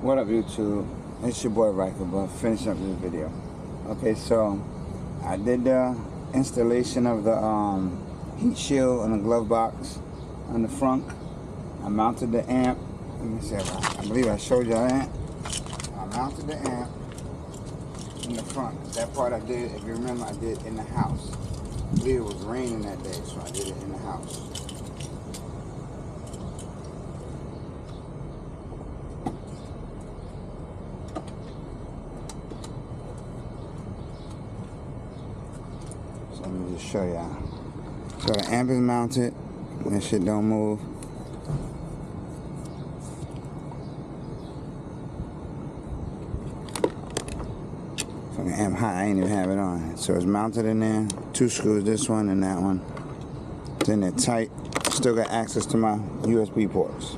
What up, YouTube? It's your boy Ryker, but finishing up this video. Okay, so I did the installation of the heat shield on the glove box on the front. I mounted the amp. Let me see. I believe I showed you that. I mounted the amp in the front. That part I did, if you remember, I did in the house. I believe it was raining that day, so I did it in the house. Let me just show y'all. So the amp is mounted. That shit don't move. Fucking amp high. I ain't even have it on. So it's mounted in there. 2 screws, this one and that one. It's in there tight. Still got access to my USB ports,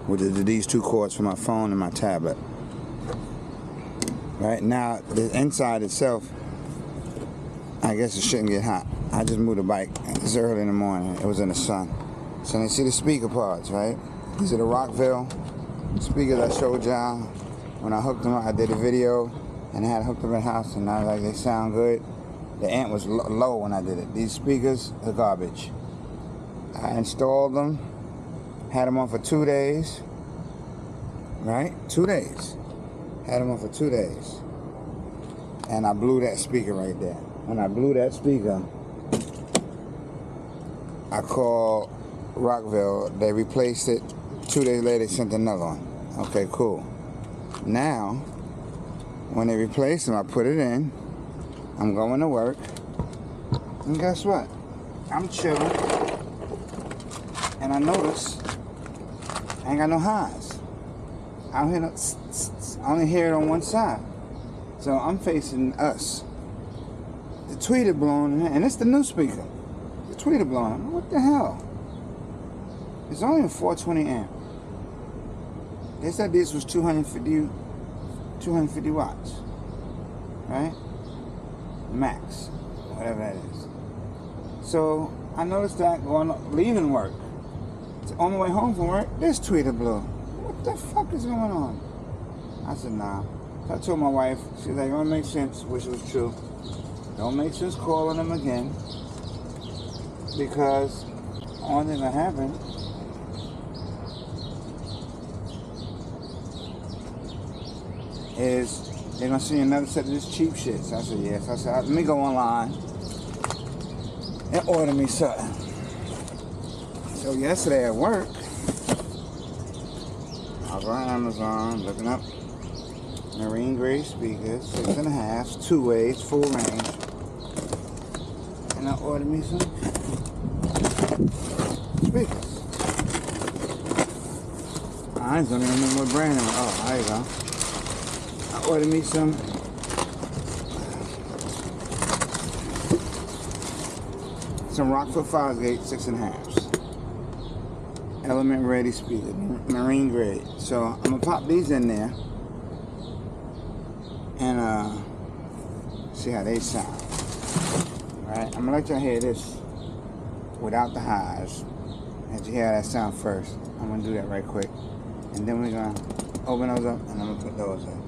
which is these 2 cords for my phone and my tablet. Right now, the inside itself, I guess it shouldn't get hot. I just moved the bike. It's early in the morning. It was in the sun. So you see the speaker parts, right? These are the Rockville speakers I showed y'all. When I hooked them up, I did a video and I had hooked them in the house, and I was like, they sound good. The amp was low when I did it. These speakers are garbage. I installed them, had them on for 2 days, right? 2 days. Had them on for 2 days. And I blew that speaker right there. When I blew that speaker, I called Rockville. They replaced it. 2 days later, they sent another one. Okay, cool. Now, when they replaced them, I put it in. I'm going to work. And guess what? I'm chilling. And I notice I ain't got no highs. I only hear it on one side. So I'm facing us. The tweeter blowing, and it's the new speaker. The tweeter blowing. What the hell? It's only a 420 amp. They said this was 250 watts, right? Max, whatever that is. So I noticed that leaving work. On the way home from work, this tweeter blew. What the fuck is going on? I said, nah. So I told my wife. She's like, it don't make sense, which was true. Don't make sense calling them again, because the only thing that happened is they're gonna see another set of this cheap shit. So I said, yes. I said, let me go online and order me something. So yesterday at work, I was on Amazon looking up marine grade speakers, 6.5, 2 ways, full range. And I ordered me some speakers. I don't even remember what brand they were. Oh, there you go. I ordered me some Rockville Fosgate 6.5s. Element ready speaker, marine grade. So I'm gonna pop these in there and see how they sound. Alright, I'm gonna let y'all hear this without the highs. Let you hear that sound first. I'm gonna do that right quick. And then we're gonna open those up and I'm gonna put those in.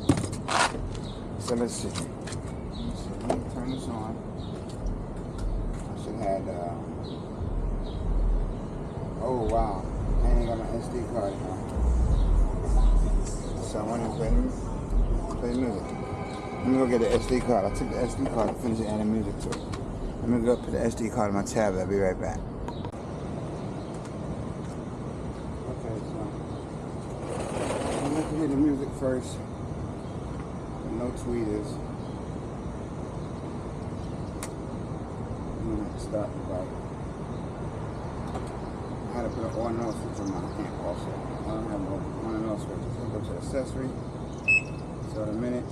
So let's see. Let me turn this on. I should have oh wow. I ain't got my SD card now. So I want to play music. Let me go get the SD card. I took the SD card to finish adding music to it. Let me go put the SD card in my tablet. I'll be right back. Okay, so I'm going to hear the music first. No tweeters. I'm going to start the bike. I had to put an on and off switch on my amp also. I don't have no on and off switch. So I'll go to accessory. So in a minute.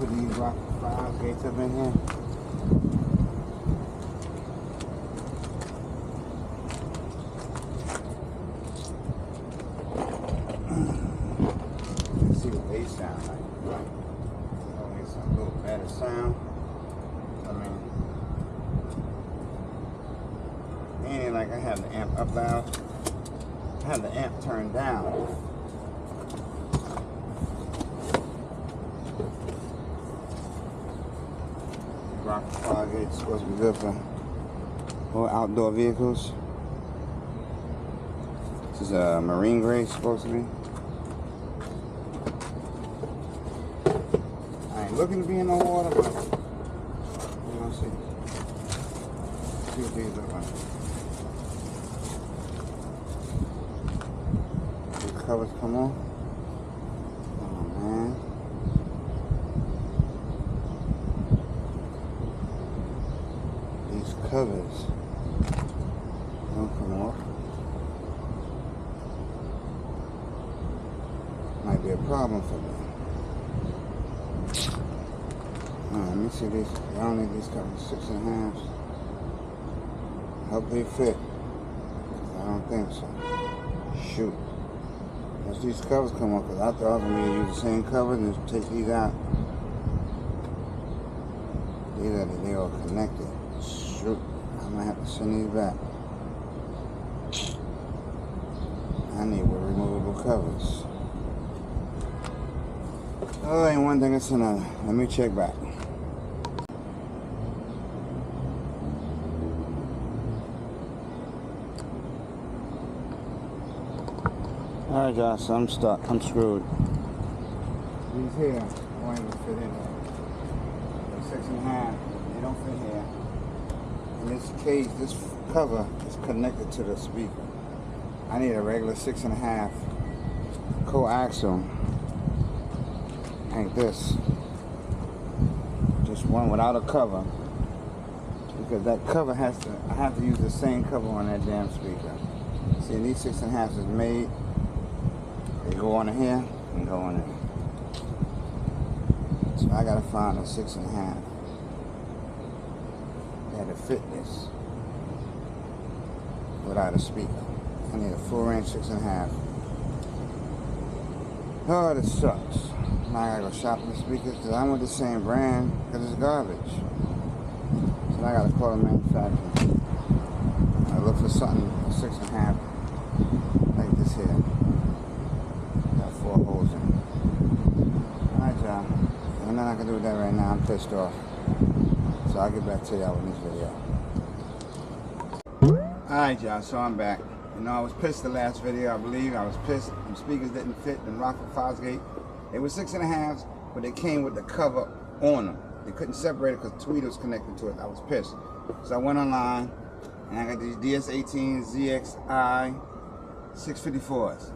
put these rock 5 gates up in here. Let's see what they sound like. Oh, it's a little better sound. I mean, ain't like I have the amp up loud. I have the amp turned down. Rock 5 gates supposed to be good for all outdoor vehicles. This is a marine grade supposed to be. I ain't looking to be in no water, but we're gonna see. See what these look like. The covers come off. Oh man. These covers don't come off. Might be a problem for me. Let me see these. I don't need these covers 6.5. Hope they fit. I don't think so. Shoot. Once these covers come off, because I thought I was going to use the same covers and just take these out. They all connected. Shoot. I might have to send these back. I need removable covers. Oh, ain't one thing, it's another. Let me check back. Alright, y'all, so I'm stuck. I'm screwed. These here won't even fit in here. They're 6.5. They don't fit here. And this case, this cover is connected to the speaker. I need a regular 6.5 coaxial. Like this. Just one without a cover. Because that cover has to, I have to use the same cover on that damn speaker. See, these 6.5s is made. They go on here and go on there. So I gotta find a 6.5 that'll fit this without a speaker. I need a full range 6.5. Oh, this sucks. Now I gotta go shop for the speakers because I want the same brand because it's garbage. So I gotta call the manufacturer. I look for something 6.5 like this here. Got 4 holes in it. Alright, y'all. There's nothing I can do with that right now. I'm pissed off. So I'll get back to y'all in this video. Alright, y'all. So I'm back. You know, I was pissed the last video. I believe I was pissed. The speakers didn't fit in Rockford Fosgate. They were 6.5s, but they came with the cover on them. They couldn't separate it because Tweeter was connected to it. I was pissed. So I went online and I got these DS18 ZXI 654s.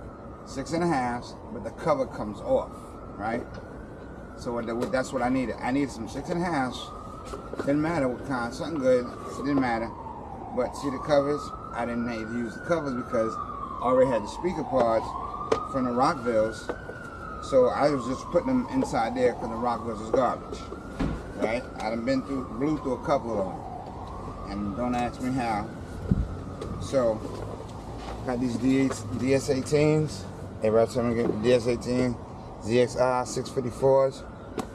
6.5s, but the cover comes off, right? So that's what I needed. I needed some 6.5s. Didn't matter what kind, something good. It didn't matter. But see the covers? I didn't need to use the covers because I already had the speaker parts from the Rockvilles. So I was just putting them inside there because the Rockvilles is garbage, right? I done blew through a couple of them, and don't ask me how. So got these DS18s. Everybody tell me to get the DS18 ZXI 654s.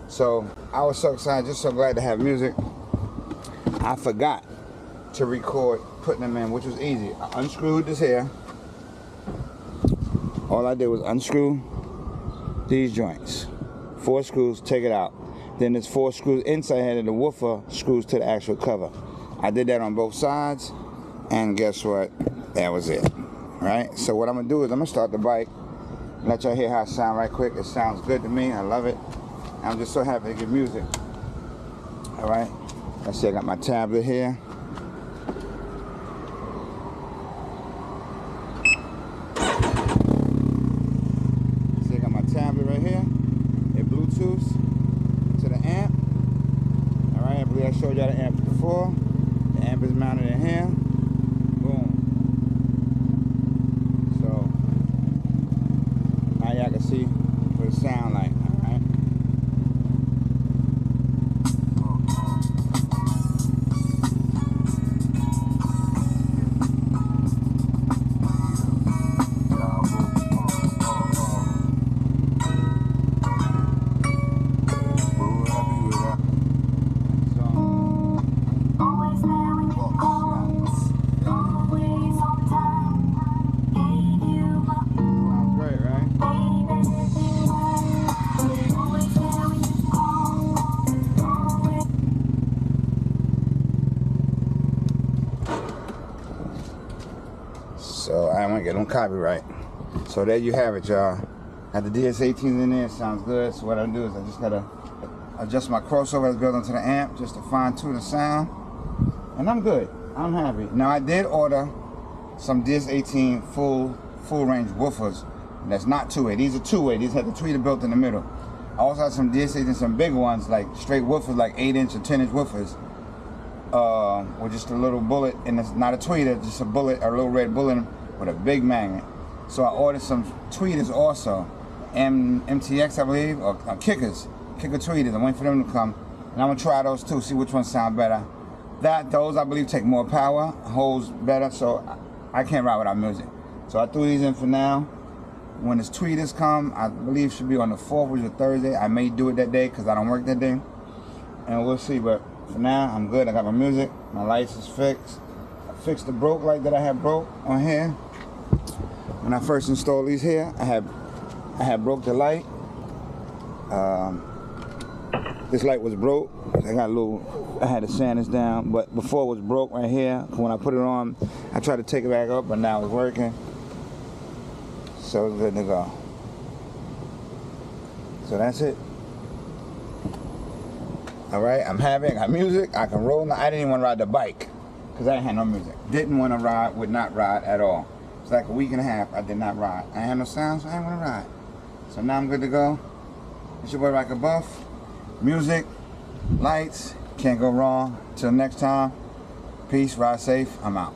So I was so excited, just so glad to have music. I forgot to record putting them in, which was easy. I unscrewed this here. All I did was unscrew these joints. 4 screws, take it out. Then there's 4 screws inside here, and the woofer screws to the actual cover. I did that on both sides, and guess what? That was it. Right? So what I'm gonna do is I'm gonna start the bike. Let y'all hear how it sounds right quick. It sounds good to me. I love it. I'm just so happy to get music. All right. Let's see. I got my tablet here. See, I got my tablet right here. It Bluetooths to the amp. All right. I believe I showed y'all the amp before. The amp is mounted in here. Y'all can see what it sound like, alright? copyright. So there you have it, y'all. Got the DS18s in there. Sounds good. So what I do is I just gotta adjust my crossover that's built into the amp just to fine tune the sound, and I'm good. I'm happy. Now I did order some DS18 full range woofers. That's not 2-way. These are 2-way. These have the tweeter built in the middle. I also have some DS18, some big ones like straight woofers, like 8-inch or 10-inch woofers, with just a little bullet, and it's not a tweeter, just a bullet, a little red bullet with a big magnet. So I ordered some tweeters also, MTX I believe, or kicker tweeters. I'm waiting for them to come, and I'm gonna try those too, see which ones sound better. Those I believe take more power, holds better, so I can't ride without music. So I threw these in for now. When his tweeters come, I believe should be on the 4th, which is Thursday. I may do it that day because I don't work that day, and we'll see. But for now, I'm good. I got my music, my lights is fixed. I fixed the broke light that I had broke on here. When I first installed these here, I had broke the light. This light was broke. I had to sand this down, but before it was broke right here. When I put it on, I tried to take it back up, but now it's working. So it's good to go. So that's it. All right, I'm happy. I got music. I can roll. I didn't even want to ride the bike because I didn't have no music. Didn't want to ride. Would not ride at all. It's like a week and a half. I did not ride. I had no sound, so I didn't want to ride. So now I'm good to go. It's your boy Ryker Buff. Music, lights, can't go wrong. Till next time. Peace. Ride safe. I'm out.